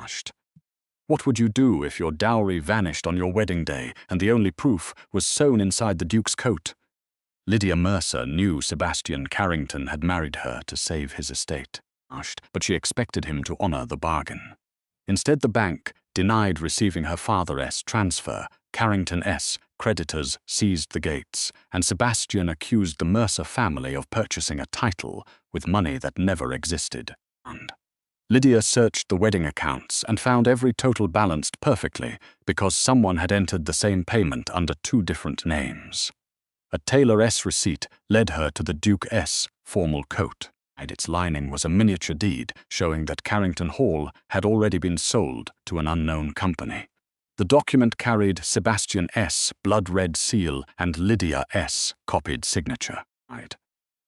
asked. What would you do if your dowry vanished on your wedding day and the only proof was sewn inside the Duke's coat? Lydia Mercer knew Sebastian Carrington had married her to save his estate, but she expected him to honor the bargain. Instead, the bank denied receiving her father's transfer. Carrington's creditors seized the gates, and Sebastian accused the Mercer family of purchasing a title with money that never existed. Lydia searched the wedding accounts and found every total balanced perfectly because someone had entered the same payment under 2 different names. A tailor's receipt led her to the Duke's formal coat, and its lining was a miniature deed showing that Carrington Hall had already been sold to an unknown company. The document carried Sebastian's blood-red seal and Lydia's copied signature.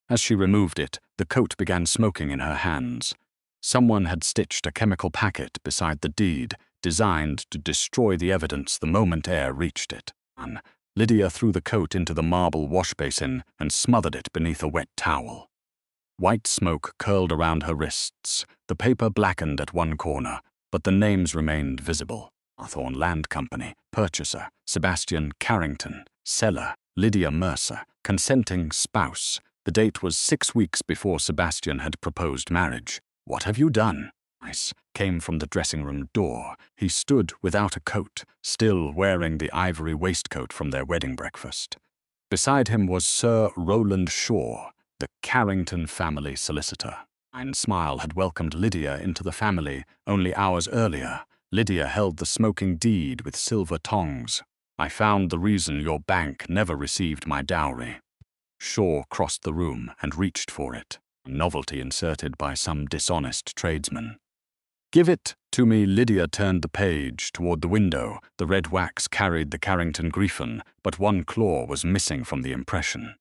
As she removed it, the coat began smoking in her hands. Someone had stitched a chemical packet beside the deed, designed to destroy the evidence the moment air reached it. Lydia threw the coat into the marble wash basin and smothered it beneath a wet towel. White smoke curled around her wrists. The paper blackened at one corner, but the names remained visible. Hawthorne Land Company, purchaser, Sebastian Carrington, seller, Lydia Mercer, consenting spouse. The date was 6 weeks before Sebastian had proposed marriage. "What have you done?" Ice came from the dressing room door. He stood without a coat, still wearing the ivory waistcoat from their wedding breakfast. Beside him was Sir Rowland Shaw, the Carrington family solicitor. Ein smile had welcomed Lydia into the family only hours earlier. Lydia held the smoking deed with silver tongs. "I found the reason your bank never received my dowry." Shaw crossed the room and reached for it, a novelty inserted by some dishonest tradesman. "Give it to me." Lydia turned the page toward the window. The red wax carried the Carrington griffin, but one claw was missing from the impression.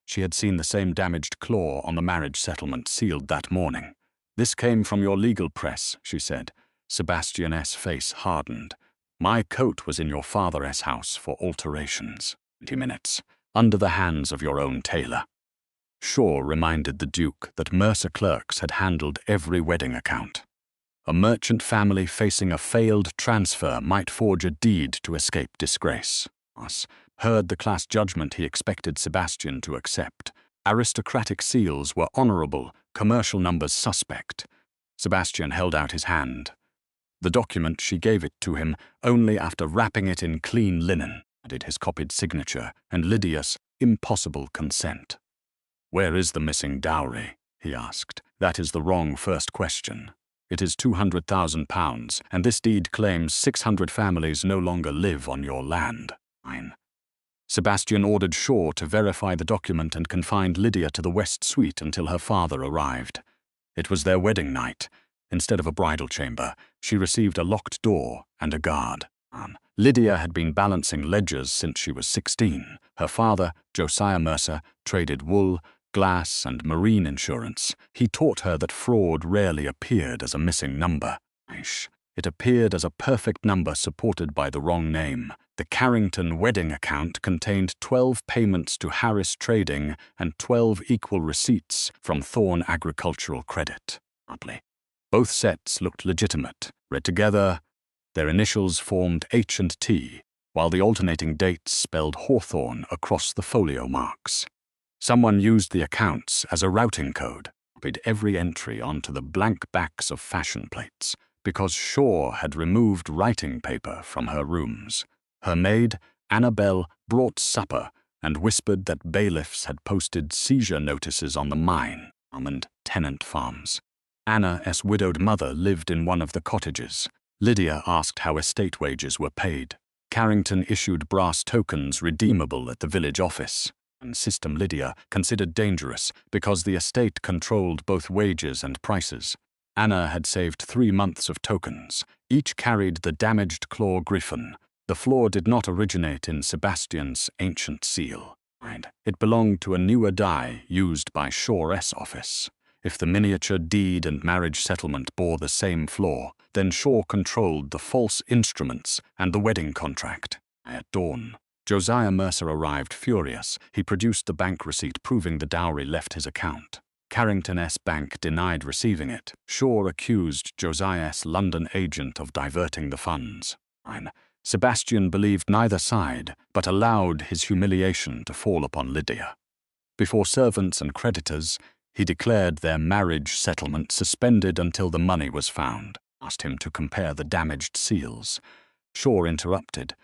She had seen the same damaged claw on the marriage settlement sealed that morning. "This came from your legal press," she said. Sebastian's face hardened. "My coat was in your father's house for alterations. 20 minutes, under the hands of your own tailor." Shaw reminded the Duke that Mercer clerks had handled every wedding account. A merchant family facing a failed transfer might forge a deed to escape disgrace. Us heard the class judgment he expected Sebastian to accept. Aristocratic seals were honorable, commercial numbers suspect. Sebastian held out his hand. The document, she gave it to him only after wrapping it in clean linen, added his copied signature and Lydia's impossible consent. "Where is the missing dowry?" he asked. "That is the wrong first question. It is £200,000, and this deed claims 600 families no longer live on your land." Sebastian ordered Shaw to verify the document and confined Lydia to the West Suite until her father arrived. It was their wedding night. Instead of a bridal chamber, she received a locked door and a guard. Lydia had been balancing ledgers since she was 16. Her father, Josiah Mercer, traded wool, glass, and marine insurance. He taught her that fraud rarely appeared as a missing number. It appeared as a perfect number supported by the wrong name. The Carrington wedding account contained 12 payments to Harris Trading and 12 equal receipts from Thorne Agricultural Credit. Both sets looked legitimate. Read together, their initials formed H&T, while the alternating dates spelled Hawthorne across the folio marks. Someone used the accounts as a routing code, copied every entry onto the blank backs of fashion plates, because Shaw had removed writing paper from her rooms. Her maid, Annabelle, brought supper and whispered that bailiffs had posted seizure notices on the mine and tenant farms. Anna's widowed mother lived in one of the cottages. Lydia asked how estate wages were paid. Carrington issued brass tokens redeemable at the village office, a system Lydia considered dangerous because the estate controlled both wages and prices. Anna had saved 3 months of tokens. Each carried the damaged claw griffin. The flaw did not originate in Sebastian's ancient seal. It belonged to a newer die used by Shaw's office. If the miniature deed and marriage settlement bore the same flaw, then Shaw controlled the false instruments and the wedding contract. At dawn, Josiah Mercer arrived furious. He produced the bank receipt proving the dowry left his account. Carrington S. Bank denied receiving it. Shaw accused Josiah S. London agent of diverting the funds. 9. Sebastian believed neither side, but allowed his humiliation to fall upon Lydia. Before servants and creditors, he declared their marriage settlement suspended until the money was found, asked him to compare the damaged seals. Shaw interrupted,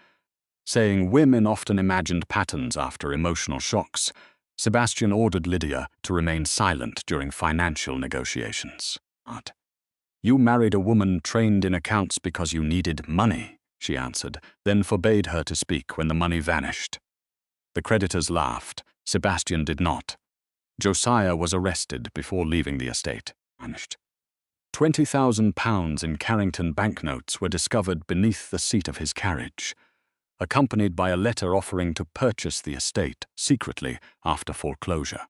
saying women often imagined patterns after emotional shocks. Sebastian ordered Lydia to remain silent during financial negotiations. "You married a woman trained in accounts because you needed money," she answered, then forbade her to speak when the money vanished. The creditors laughed. Sebastian did not. Josiah was arrested before leaving the estate. £20,000 in Carrington banknotes were discovered beneath the seat of his carriage, accompanied by a letter offering to purchase the estate secretly after foreclosure.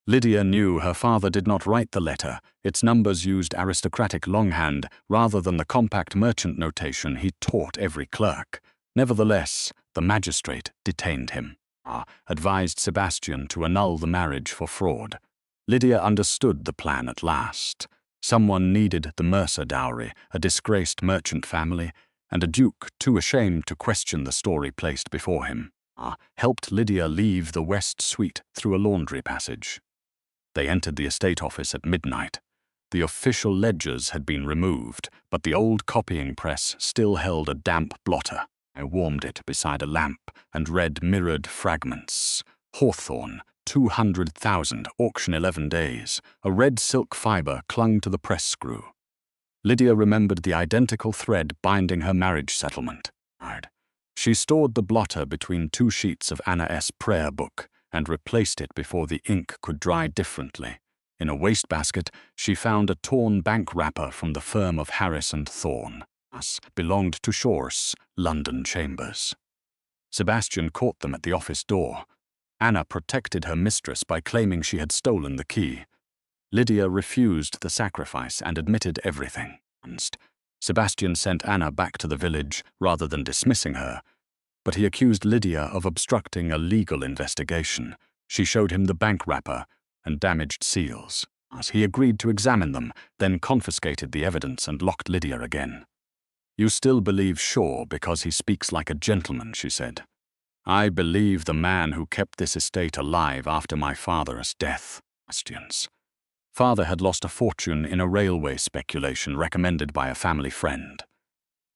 Lydia knew her father did not write the letter. Its numbers used aristocratic longhand rather than the compact merchant notation he taught every clerk. Nevertheless, the magistrate detained him, advised Sebastian to annul the marriage for fraud. Lydia understood the plan at last. Someone needed the Mercer dowry, a disgraced merchant family, and a duke too ashamed to question the story placed before him, helped Lydia leave the west suite through a laundry passage. They entered the estate office at midnight. The official ledgers had been removed, but the old copying press still held a damp blotter. I warmed it beside a lamp and read mirrored fragments. Hawthorne, 200,000, auction 11 days. A red silk fibre clung to the press screw. Lydia remembered the identical thread binding her marriage settlement. She stored the blotter between 2 sheets of Anna S. prayer book and replaced it before the ink could dry differently. In a wastebasket, she found a torn bank wrapper from the firm of Harris and Thorne. Belonged to Shaw's London chambers. Sebastian caught them at the office door. Anna protected her mistress by claiming she had stolen the key. Lydia refused the sacrifice and admitted everything. Sebastian sent Anna back to the village rather than dismissing her, but he accused Lydia of obstructing a legal investigation. She showed him the bank wrapper and damaged seals. He agreed to examine them, then confiscated the evidence and locked Lydia again. "You still believe Shaw because he speaks like a gentleman," she said. "I believe the man who kept this estate alive after my father's death." Questions. Father had lost a fortune in a railway speculation recommended by a family friend.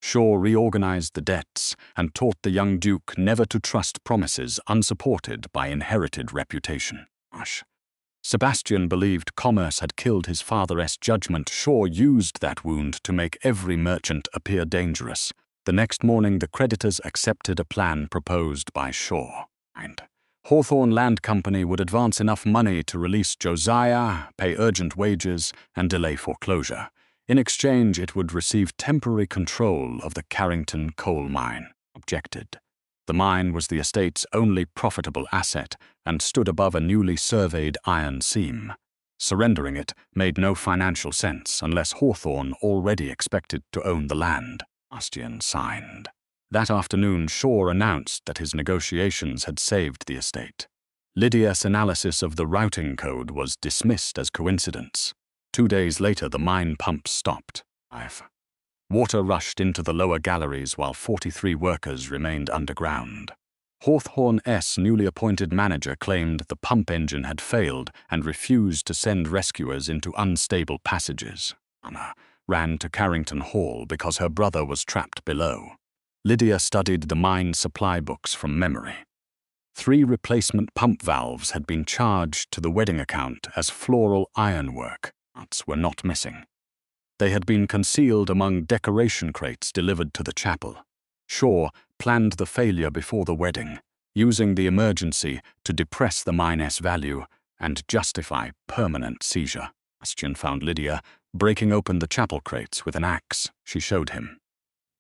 Shaw reorganized the debts and taught the young duke never to trust promises unsupported by inherited reputation. Sebastian believed commerce had killed his father's judgment. Shaw used that wound to make every merchant appear dangerous. The next morning, the creditors accepted a plan proposed by Shaw. Hawthorne Land Company would advance enough money to release Josiah, pay urgent wages, and delay foreclosure. In exchange, it would receive temporary control of the Carrington coal mine. Objected. The mine was the estate's only profitable asset and stood above a newly surveyed iron seam. Surrendering it made no financial sense unless Hawthorne already expected to own the land. Sebastian signed. That afternoon, Shaw announced that his negotiations had saved the estate. Lydia's analysis of the routing code was dismissed as coincidence. 2 days later, the mine pumps stopped. Water rushed into the lower galleries while 43 workers remained underground. Hawthorne's newly appointed manager claimed the pump engine had failed and refused to send rescuers into unstable passages. Anna ran to Carrington Hall because her brother was trapped below. Lydia studied the mine supply books from memory. 3 replacement pump valves had been charged to the wedding account as floral ironwork. Nuts were not missing. They had been concealed among decoration crates delivered to the chapel. Shaw planned the failure before the wedding, using the emergency to depress the mine's value and justify permanent seizure. Sebastian found Lydia breaking open the chapel crates with an axe. She showed him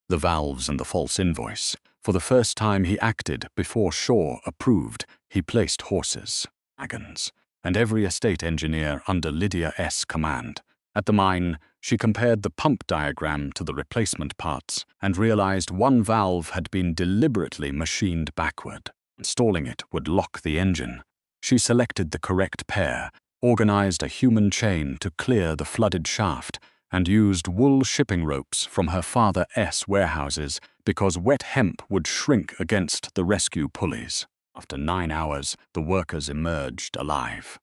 the valves and the false invoice. For the first time, he acted before Shaw approved. He placed horses, wagons, and every estate engineer under Lydia's command. At the mine, she compared the pump diagram to the replacement parts and realized one valve had been deliberately machined backward. Installing it would lock the engine. She selected the correct pair organized a human chain to clear the flooded shaft, and used wool shipping ropes from her father's warehouses because wet hemp would shrink against the rescue pulleys. After 9 hours, the workers emerged alive.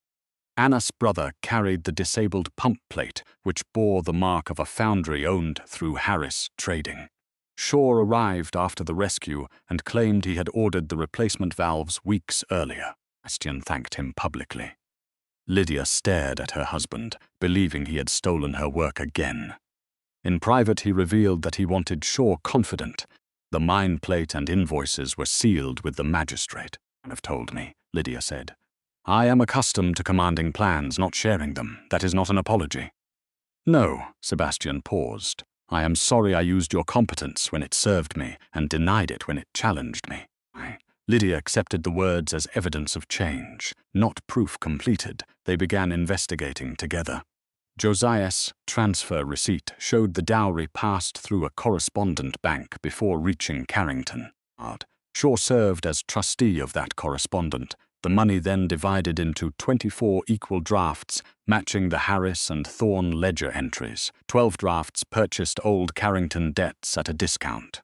Anna's brother carried the disabled pump plate, which bore the mark of a foundry owned through Harris Trading. Shaw arrived after the rescue and claimed he had ordered the replacement valves weeks earlier. Sebastian thanked him publicly. Lydia stared at her husband, believing he had stolen her work again. In private, he revealed that he wanted Shaw confident. The mine plate and invoices were sealed with the magistrate. "You have told me," Lydia said. "I am accustomed to commanding plans, not sharing them. That is not an apology." "No," Sebastian paused. "I am sorry I used your competence when it served me and denied it when it challenged me." Lydia accepted the words as evidence of change, not proof completed. They began investigating together. Josiah's transfer receipt showed the dowry passed through a correspondent bank before reaching Carrington. Shaw served as trustee of that correspondent. The money then divided into 24 equal drafts, matching the Harris and Thorne ledger entries. 12 drafts purchased old Carrington debts at a discount.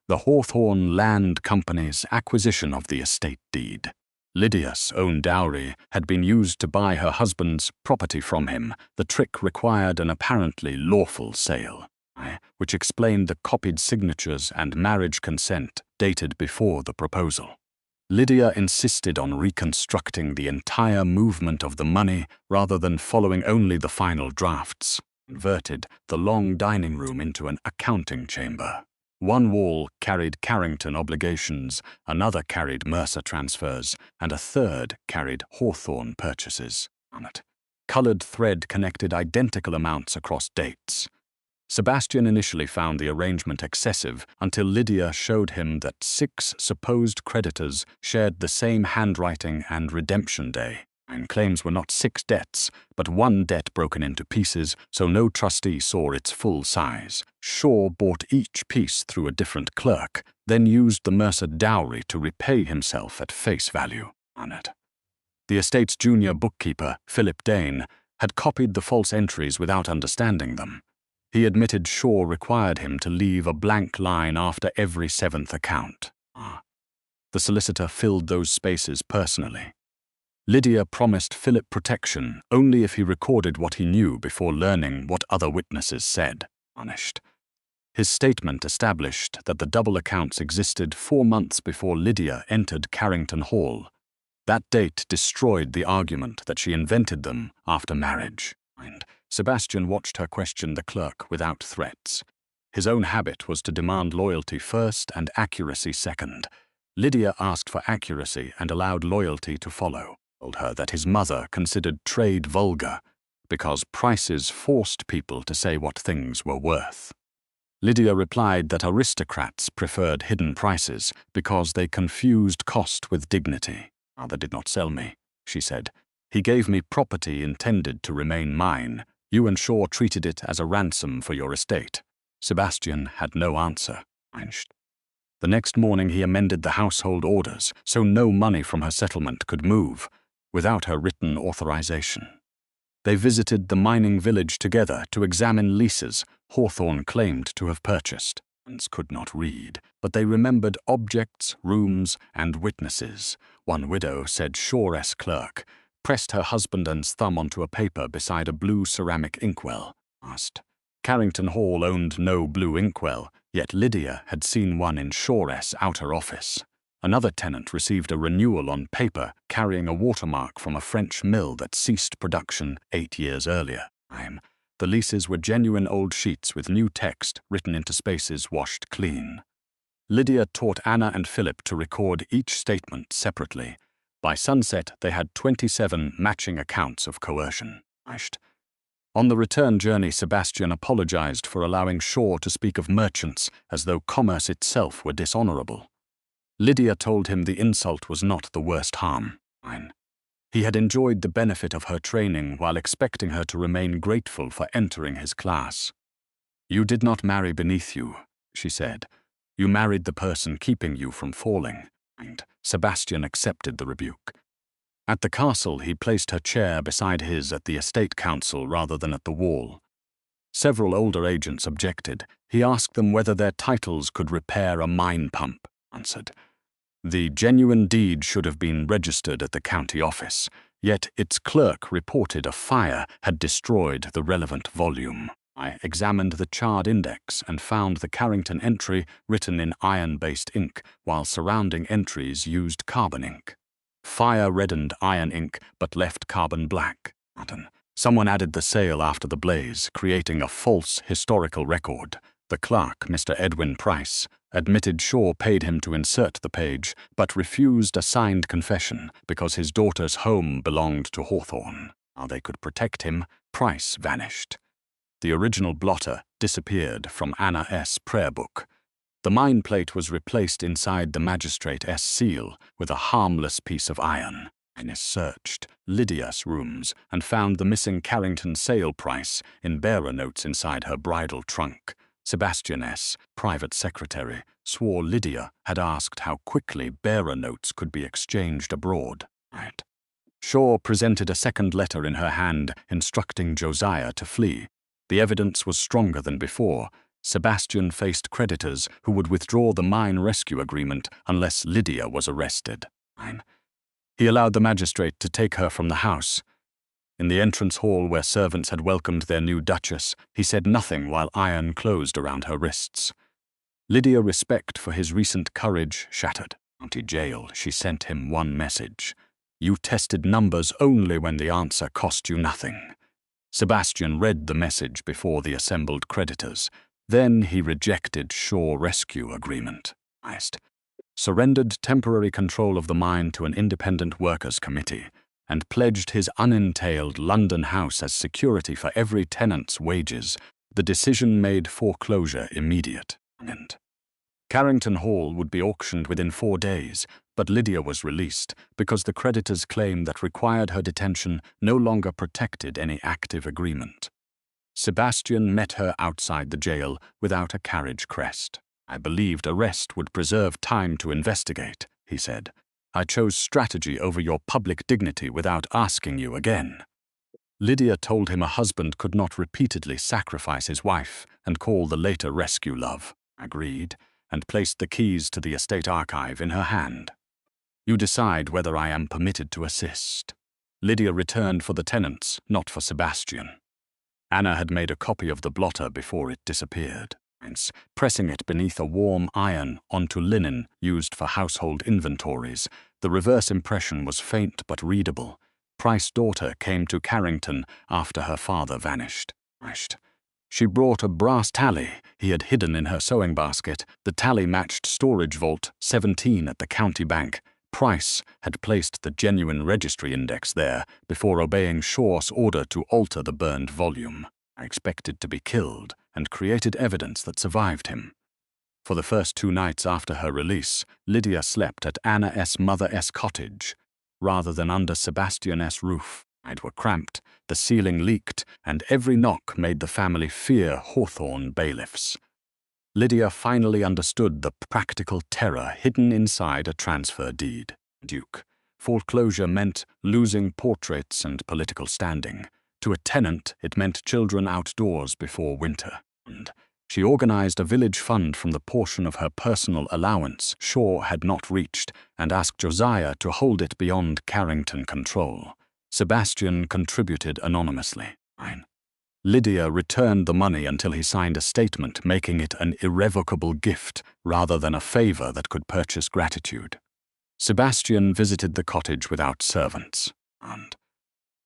The Hawthorne Land Company's acquisition of the estate deed. Lydia's own dowry had been used to buy her husband's property from him. The trick required an apparently lawful sale, which explained the copied signatures and marriage consent dated before the proposal. Lydia insisted on reconstructing the entire movement of the money rather than following only the final drafts, converted the long dining room into an accounting chamber. One wall carried Carrington obligations, another carried Mercer transfers, and a third carried Hawthorne purchases. On it, colored thread connected identical amounts across dates. Sebastian initially found the arrangement excessive until Lydia showed him that 6 supposed creditors shared the same handwriting and redemption day. And claims were not 6 debts, but 1 debt broken into pieces, so no trustee saw its full size. Shaw bought each piece through a different clerk, then used the Mercer dowry to repay himself at face value on it. The estate's junior bookkeeper, Philip Dane, had copied the false entries without understanding them. He admitted Shaw required him to leave a blank line after every 7th account. The solicitor filled those spaces personally. Lydia promised Philip protection only if he recorded what he knew before learning what other witnesses said. His statement established that the double accounts existed 4 months before Lydia entered Carrington Hall. That date destroyed the argument that she invented them after marriage. Sebastian watched her question the clerk without threats. His own habit was to demand loyalty first and accuracy second. Lydia asked for accuracy and allowed loyalty to follow. Told her that his mother considered trade vulgar because prices forced people to say what things were worth. Lydia replied that aristocrats preferred hidden prices because they confused cost with dignity. "Father did not sell me," she said. "He gave me property intended to remain mine. You and Shaw treated it as a ransom for your estate." Sebastian had no answer. The next morning he amended the household orders so no money from her settlement could move without her written authorization. They visited the mining village together to examine leases Hawthorne claimed to have purchased. Ones could not read, but they remembered objects, rooms, and witnesses. One widow said Shaw's clerk pressed her husband's thumb onto a paper beside a blue ceramic inkwell. Carrington Hall owned no blue inkwell, yet Lydia had seen one in Shaw's outer office. Another tenant received a renewal on paper carrying a watermark from a French mill that ceased production 8 years earlier. The leases were genuine old sheets with new text written into spaces washed clean. Lydia taught Anna and Philip to record each statement separately. By sunset, they had 27 matching accounts of coercion. On the return journey, Sebastian apologized for allowing Shaw to speak of merchants as though commerce itself were dishonorable. Lydia told him the insult was not the worst harm. He had enjoyed the benefit of her training while expecting her to remain grateful for entering his class. "You did not marry beneath you," she said. "You married the person keeping you from falling." Sebastian accepted the rebuke. At the castle, he placed her chair beside his at the estate council rather than at the wall. Several older agents objected. He asked them whether their titles could repair a mine pump. Answered, "The genuine deed should have been registered at the county office, yet its clerk reported a fire had destroyed the relevant volume. I examined the charred index and found the Carrington entry written in iron-based ink, while surrounding entries used carbon ink. Fire reddened iron ink but left carbon black. Someone added the sale after the blaze, creating a false historical record. The clerk, Mr. Edwin Price, admitted Shaw paid him to insert the page, but refused a signed confession because his daughter's home belonged to Hawthorne. How they could protect him, Price vanished. The original blotter disappeared from Anna S. prayer book. The mine plate was replaced inside the Magistrate S. seal with a harmless piece of iron. Innes searched Lydia's rooms and found the missing Carrington sale price in bearer notes inside her bridal trunk. Sebastian S., private secretary, swore Lydia had asked how quickly bearer notes could be exchanged abroad. Shaw presented a second letter in her hand instructing Josiah to flee. The evidence was stronger than before. Sebastian faced creditors who would withdraw the mine rescue agreement unless Lydia was arrested. He allowed the magistrate to take her from the house. In the entrance hall where servants had welcomed their new duchess, he said nothing while iron closed around her wrists. Lydia's respect for his recent courage shattered. County jail, she sent him one message. You tested numbers only when the answer cost you nothing. Sebastian read the message before the assembled creditors. Then he rejected Shaw rescue agreement. Surrendered temporary control of the mine to an independent workers' committee, and pledged his unentailed London house as security for every tenant's wages. The decision made foreclosure immediate. Carrington Hall would be auctioned within 4 days, but Lydia was released because the creditors' claim that required her detention no longer protected any active agreement. Sebastian met her outside the jail without a carriage crest. I believed arrest would preserve time to investigate, he said. I chose strategy over your public dignity without asking you again. Lydia told him a husband could not repeatedly sacrifice his wife and call the later rescue love. Agreed, and placed the keys to the estate archive in her hand. You decide whether I am permitted to assist. Lydia returned for the tenants, not for Sebastian. Anna had made a copy of the blotter before it disappeared. Pressing it beneath a warm iron onto linen used for household inventories, the reverse impression was faint but readable. Price's daughter came to Carrington after her father vanished. She brought a brass tally he had hidden in her sewing basket. The tally matched storage vault 17 at the county bank. Price had placed the genuine registry index there before obeying Shaw's order to alter the burned volume. I expected to be killed and created evidence that survived him. For the first 2 nights after her release, Lydia slept at Anna S. Mother S. cottage, rather than under Sebastian S. roof. It were cramped, the ceiling leaked, and every knock made the family fear Hawthorne bailiffs. Lydia finally understood the practical terror hidden inside a transfer deed. Duke. Foreclosure meant losing portraits and political standing. To a tenant, it meant children outdoors before winter. And she organized a village fund from the portion of her personal allowance Shaw had not reached and asked Josiah to hold it beyond Carrington control. Sebastian contributed anonymously. Lydia returned the money until he signed a statement making it an irrevocable gift rather than a favor that could purchase gratitude. Sebastian visited the cottage without servants, and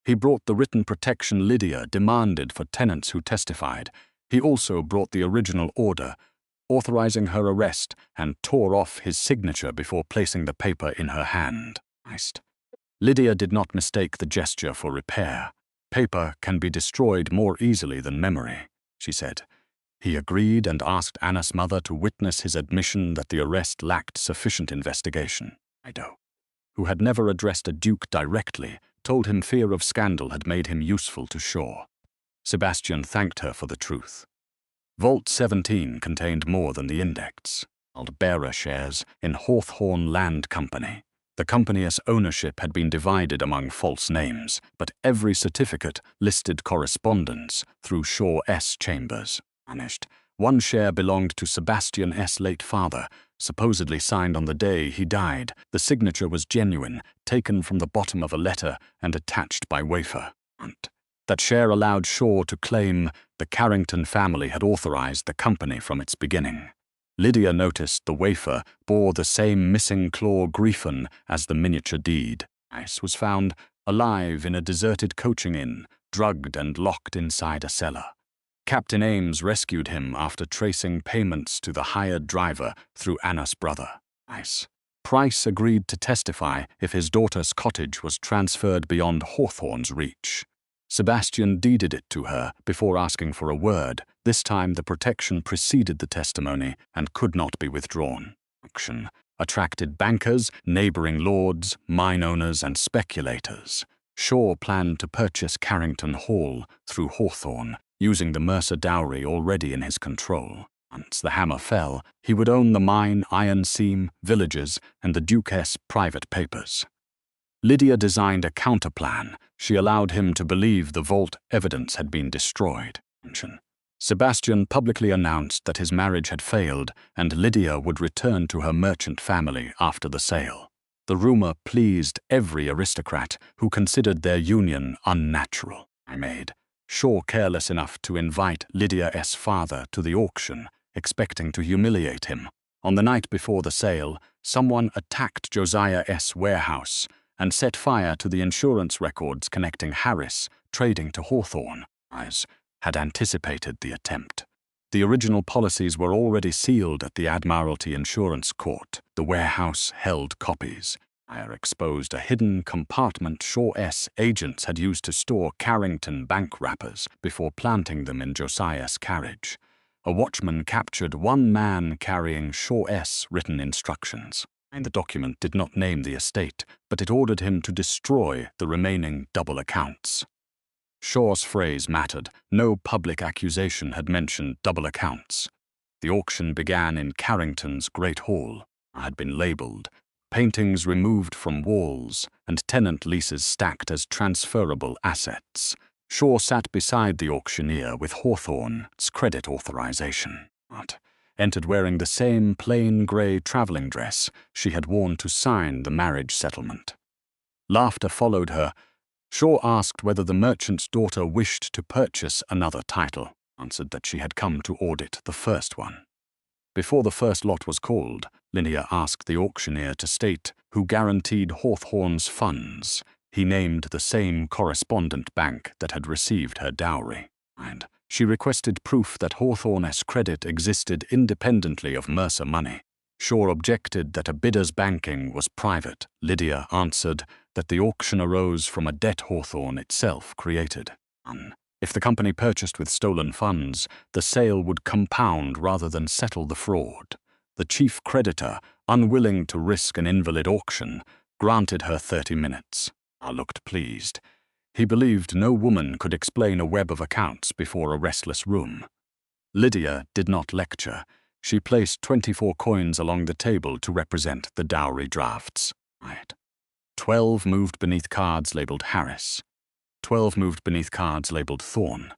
he brought the written protection Lydia demanded for tenants who testified. He also brought the original order, authorizing her arrest, and tore off his signature before placing the paper in her hand. Lydia did not mistake the gesture for repair. Paper can be destroyed more easily than memory, she said. He agreed and asked Anna's mother to witness his admission that the arrest lacked sufficient investigation. Ido, who had never addressed a duke directly, told him fear of scandal had made him useful to Shaw. Sebastian thanked her for the truth. Vault 17 contained more than the index, called bearer shares in Hawthorne Land Company. The company's ownership had been divided among false names, but every certificate listed correspondence through Shaw S. Chambers. Vanished. One share belonged to Sebastian S. late father, supposedly signed on the day he died. The signature was genuine, taken from the bottom of a letter and attached by wafer. That share allowed Shaw to claim the Carrington family had authorized the company from its beginning. Lydia noticed the wafer bore the same missing claw griffin as the miniature deed. Ice was found alive in a deserted coaching inn, drugged and locked inside a cellar. Captain Ames rescued him after tracing payments to the hired driver through Anna's brother. Price agreed to testify if his daughter's cottage was transferred beyond Hawthorne's reach. Sebastian deeded it to her before asking for a word. This time the protection preceded the testimony and could not be withdrawn. Action attracted bankers, neighboring lords, mine owners, and speculators. Shaw planned to purchase Carrington Hall through Hawthorne, using the Mercer dowry already in his control. Once the hammer fell, he would own the mine, iron seam, villages, and the Duke's private papers. Lydia designed a counterplan. She allowed him to believe the vault evidence had been destroyed. Sebastian publicly announced that his marriage had failed and Lydia would return to her merchant family after the sale. The rumor pleased every aristocrat who considered their union unnatural. Shaw careless enough to invite Lydia's father to the auction, expecting to humiliate him. On the night before the sale, someone attacked Josiah's warehouse and set fire to the insurance records connecting Harris, trading to Hawthorne. Had anticipated the attempt. The original policies were already sealed at the Admiralty Insurance Court. The warehouse held copies. Exposed a hidden compartment Shaw's agents had used to store Carrington bank wrappers before planting them in Josiah's carriage. A watchman captured one man carrying Shaw's written instructions. The document did not name the estate, but it ordered him to destroy the remaining double accounts. Shaw's phrase mattered. No public accusation had mentioned double accounts. The auction began in Carrington's great hall. Had been labeled, paintings removed from walls, and tenant leases stacked as transferable assets. Shaw sat beside the auctioneer with Hawthorne's credit authorization. Entered wearing the same plain grey traveling dress she had worn to sign the marriage settlement. Laughter followed her. Shaw asked whether the merchant's daughter wished to purchase another title, answered that she had come to audit the first one. Before the first lot was called, Lydia asked the auctioneer to state who guaranteed Hawthorne's funds. He named the same correspondent bank that had received her dowry, and she requested proof that Hawthorne's credit existed independently of Mercer money. Shaw objected that a bidder's banking was private. Lydia answered that the auction arose from a debt Hawthorne itself created. If the company purchased with stolen funds, the sale would compound rather than settle the fraud. The chief creditor, unwilling to risk an invalid auction, granted her 30 minutes. I looked pleased. He believed no woman could explain a web of accounts before a restless room. Lydia did not lecture. She placed 24 coins along the table to represent the dowry drafts. 12 moved beneath cards labeled Harris. 12 moved beneath cards labeled Thorne.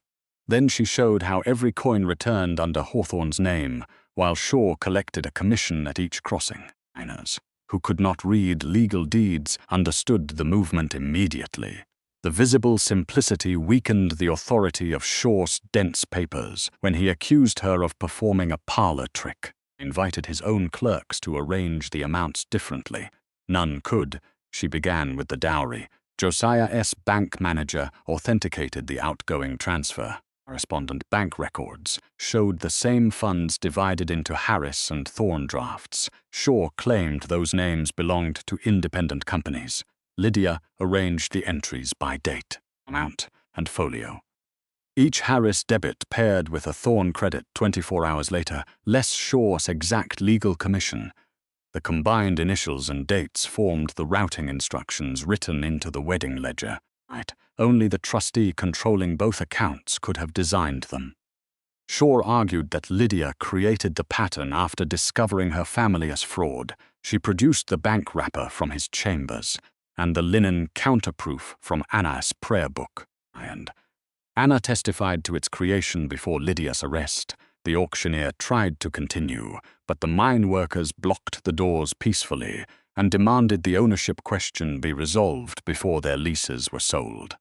Then she showed how every coin returned under Hawthorne's name, while Shaw collected a commission at each crossing. Miners, who could not read legal deeds, understood the movement immediately. The visible simplicity weakened the authority of Shaw's dense papers when he accused her of performing a parlor trick, invited his own clerks to arrange the amounts differently. None could. She began with the dowry. Josiah's bank manager authenticated the outgoing transfer. Correspondent bank records showed the same funds divided into Harris and Thorne drafts. Shaw claimed those names belonged to independent companies. Lydia arranged the entries by date, amount, and folio. Each Harris debit paired with a Thorne credit 24 hours later, less Shaw's exact legal commission. The combined initials and dates formed the routing instructions written into the wedding ledger. Only the trustee controlling both accounts could have designed them. Shaw argued that Lydia created the pattern after discovering her family as fraud. She produced the bank wrapper from his chambers and the linen counterproof from Anna's prayer book. And Anna testified to its creation before Lydia's arrest. The auctioneer tried to continue, but the mine workers blocked the doors peacefully and demanded the ownership question be resolved before their leases were sold.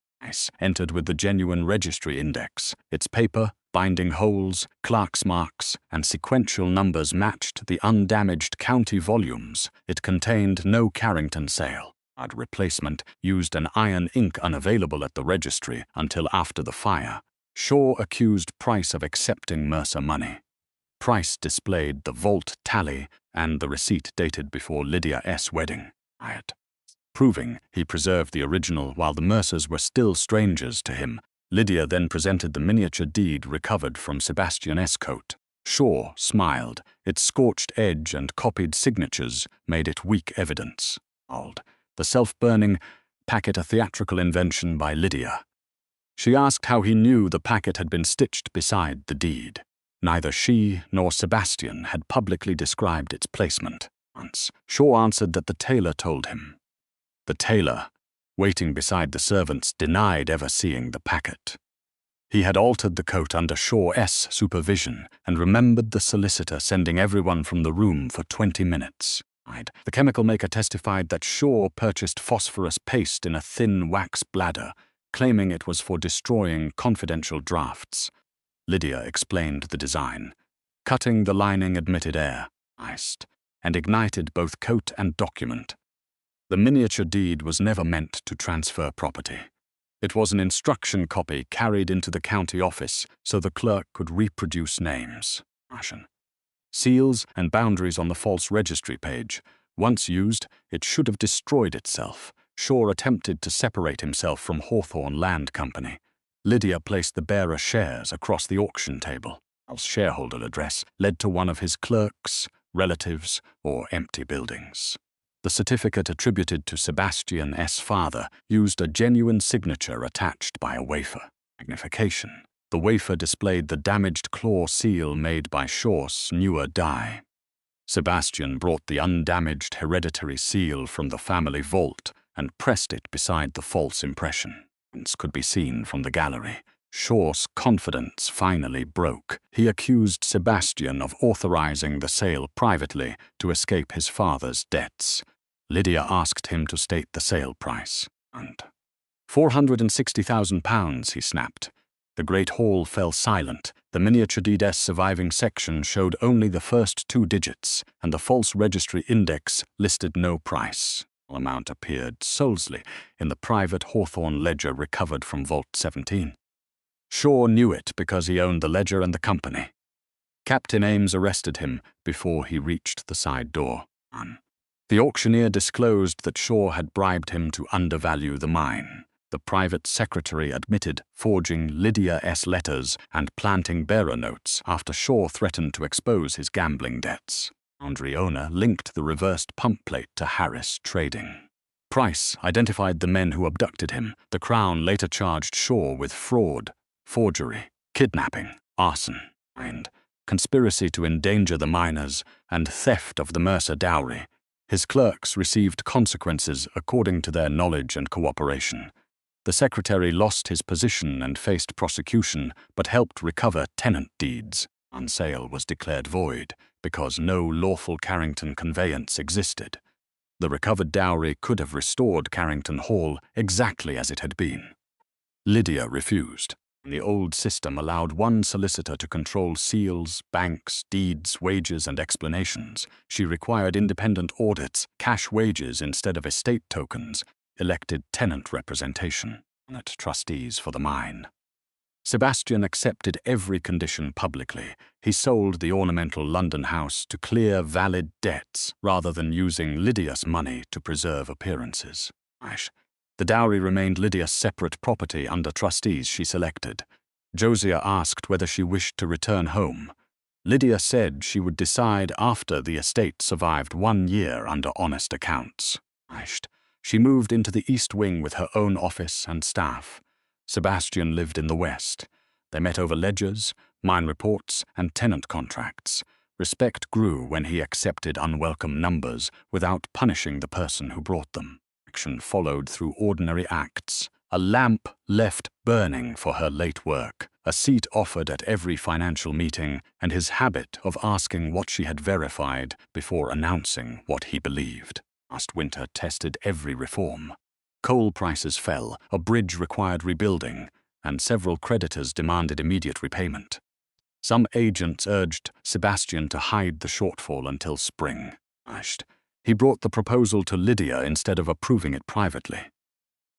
Entered with the genuine registry index. Its paper, binding holes, clerk's marks, and sequential numbers matched the undamaged county volumes. It contained no Carrington sale. Ad replacement used an iron ink unavailable at the registry until after the fire. Shaw accused Price of accepting Mercer money. Price displayed the vault tally and the receipt dated before Lydia's wedding. Proving he preserved the original while the Mercers were still strangers to him. Lydia then presented the miniature deed recovered from Sebastian's coat. Shaw smiled. Its scorched edge and copied signatures made it weak evidence. The self-burning packet a theatrical invention by Lydia. She asked how he knew the packet had been stitched beside the deed. Neither she nor Sebastian had publicly described its placement. Once, Shaw answered that the tailor told him. The tailor, waiting beside the servants, denied ever seeing the packet. He had altered the coat under Shaw's supervision and remembered the solicitor sending everyone from the room for 20 minutes. The chemical maker testified that Shaw purchased phosphorus paste in a thin wax bladder, claiming it was for destroying confidential drafts. Lydia explained the design. Cutting the lining admitted air, iced, and ignited both coat and document. The miniature deed was never meant to transfer property. It was an instruction copy carried into the county office so the clerk could reproduce names. Seals and boundaries on the false registry page. Once used, it should have destroyed itself. Shaw attempted to separate himself from Hawthorne Land Company. Lydia placed the bearer shares across the auction table. Al's shareholder address led to one of his clerks, relatives, or empty buildings. The certificate attributed to Sebastian's father used a genuine signature attached by a wafer. Magnification. The wafer displayed the damaged claw seal made by Shaw's newer die. Sebastian brought the undamaged hereditary seal from the family vault and pressed it beside the false impression. It could be seen from the gallery. Shaw's confidence finally broke. He accused Sebastian of authorizing the sale privately to escape his father's debts. Lydia asked him to state the sale price. And £460,000, he snapped. The great hall fell silent. The miniature deed's surviving section showed only the first 2 digits, and the false registry index listed no price. The amount appeared solely in the private Hawthorne ledger recovered from Vault 17. Shaw knew it because he owned the ledger and the company. Captain Ames arrested him before he reached the side door. The auctioneer disclosed that Shaw had bribed him to undervalue the mine. The private secretary admitted forging Lydia's letters and planting bearer notes after Shaw threatened to expose his gambling debts. Andriona linked the reversed pump plate to Harris Trading. Price identified the men who abducted him. The Crown later charged Shaw with fraud, forgery, kidnapping, arson, and conspiracy to endanger the miners and theft of the Mercer dowry. His clerks received consequences according to their knowledge and cooperation. The secretary lost his position and faced prosecution, but helped recover tenant deeds. Sale was declared void because no lawful Carrington conveyance existed. The recovered dowry could have restored Carrington Hall exactly as it had been. Lydia refused. The old system allowed one solicitor to control seals, banks, deeds, wages, and explanations. She required independent audits, cash wages instead of estate tokens, elected tenant representation, and trustees for the mine. Sebastian accepted every condition publicly. He sold the ornamental London house to clear valid debts rather than using Lydia's money to preserve appearances. The dowry remained Lydia's separate property under trustees she selected. Josiah asked whether she wished to return home. Lydia said she would decide after the estate survived 1 year under honest accounts. She moved into the East Wing with her own office and staff. Sebastian lived in the West. They met over ledgers, mine reports, and tenant contracts. Respect grew when he accepted unwelcome numbers without punishing the person who brought them. Action followed through ordinary acts. A lamp left burning for her late work, a seat offered at every financial meeting, and his habit of asking what she had verified before announcing what he believed. Last winter tested every reform. Coal prices fell, a bridge required rebuilding, and several creditors demanded immediate repayment. Some agents urged Sebastian to hide the shortfall until spring. He brought the proposal to Lydia instead of approving it privately.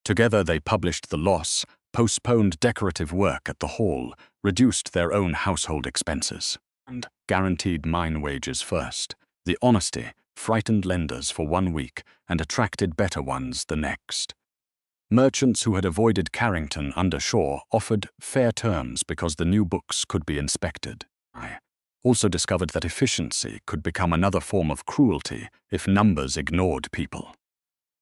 Together they published the loss, postponed decorative work at the hall, reduced their own household expenses, and guaranteed mine wages first. The honesty frightened lenders for 1 week and attracted better ones the next. Merchants who had avoided Carrington undershore offered fair terms because the new books could be inspected. I also discovered that efficiency could become another form of cruelty if numbers ignored people.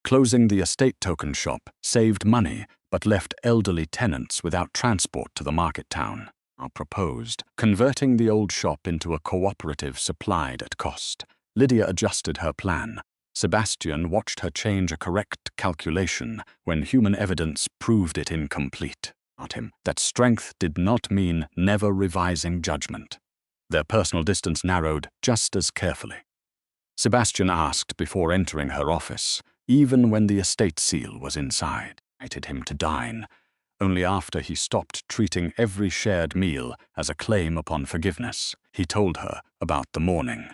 Closing the estate token shop saved money but left elderly tenants without transport to the market town. I proposed converting the old shop into a cooperative supplied at cost. Lydia adjusted her plan. Sebastian watched her change a correct calculation when human evidence proved it incomplete. Taught him that strength did not mean never revising judgment. Their personal distance narrowed just as carefully. Sebastian asked before entering her office, even when the estate seal was inside. Invited him to dine, only after he stopped treating every shared meal as a claim upon forgiveness. He told her about the morning.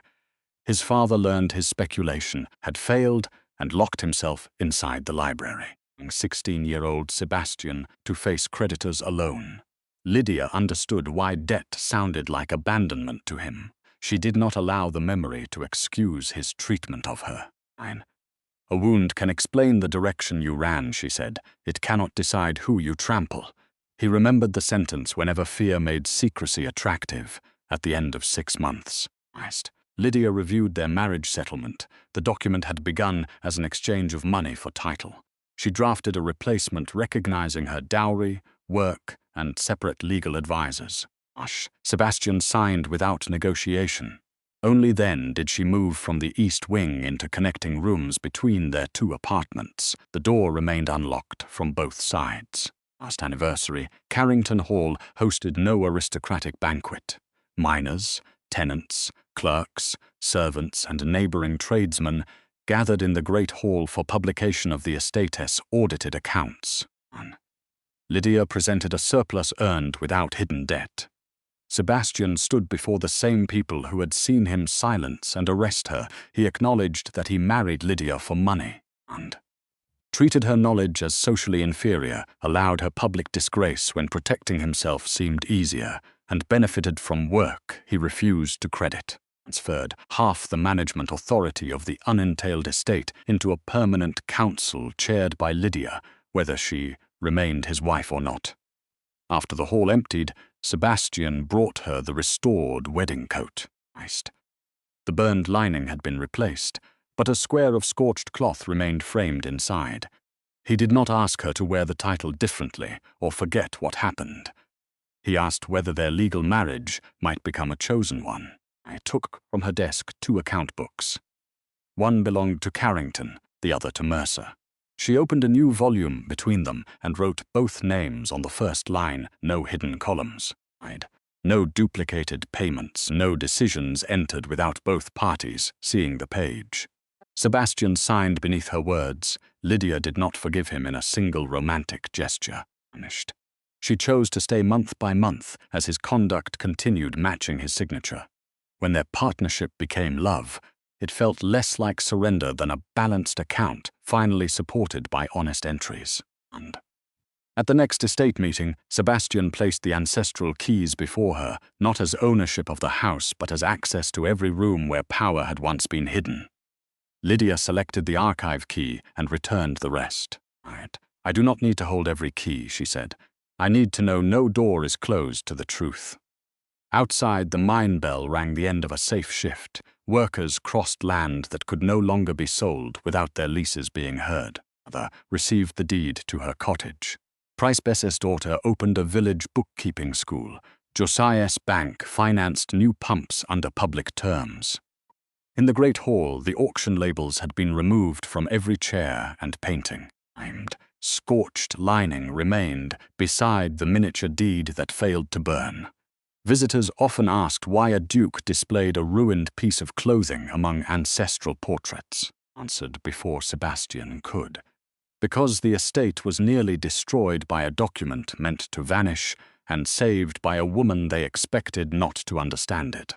His father learned his speculation had failed and locked himself inside the library, 16-year-old Sebastian to face creditors alone. Lydia understood why debt sounded like abandonment to him. She did not allow the memory to excuse his treatment of her. A wound can explain the direction you ran, she said. It cannot decide who you trample. He remembered the sentence whenever fear made secrecy attractive, at the end of 6 months. Lydia reviewed their marriage settlement. The document had begun as an exchange of money for title. She drafted a replacement recognizing her dowry, work, and separate legal advisors. Sebastian signed without negotiation. Only then did she move from the east wing into connecting rooms between their 2 apartments. The door remained unlocked from both sides. Last anniversary, Carrington Hall hosted no aristocratic banquet. Miners, tenants, clerks, servants, and neighboring tradesmen gathered in the great hall for publication of the estate's audited accounts. Lydia presented a surplus earned without hidden debt. Sebastian stood before the same people who had seen him silence and arrest her. He acknowledged that he married Lydia for money and treated her knowledge as socially inferior, allowed her public disgrace when protecting himself seemed easier, and benefited from work he refused to credit. Transferred half the management authority of the unentailed estate into a permanent council chaired by Lydia, whether she remained his wife or not. After the hall emptied, Sebastian brought her the restored wedding coat. The burned lining had been replaced, but a square of scorched cloth remained framed inside. He did not ask her to wear the title differently or forget what happened. He asked whether their legal marriage might become a chosen one. I took from her desk 2 account books. One belonged to Carrington, the other to Mercer. She opened a new volume between them and wrote both names on the first line, no hidden columns. No duplicated payments, no decisions entered without both parties seeing the page. Sebastian signed beneath her words. Lydia did not forgive him in a single romantic gesture. She chose to stay month by month as his conduct continued matching his signature. When their partnership became love, it felt less like surrender than a balanced account, finally supported by honest entries. At the next estate meeting, Sebastian placed the ancestral keys before her, not as ownership of the house, but as access to every room where power had once been hidden. Lydia selected the archive key and returned the rest. I do not need to hold every key, she said. I need to know no door is closed to the truth. Outside, the mine bell rang the end of a safe shift. Workers crossed land that could no longer be sold without their leases being heard. Mother received the deed to her cottage. Price Bess's daughter opened a village bookkeeping school. Josiah's bank financed new pumps under public terms. In the great hall, the auction labels had been removed from every chair and painting. Scorched lining remained beside the miniature deed that failed to burn. Visitors often asked why a duke displayed a ruined piece of clothing among ancestral portraits. Answered before Sebastian could. Because the estate was nearly destroyed by a document meant to vanish and saved by a woman they expected not to understand it.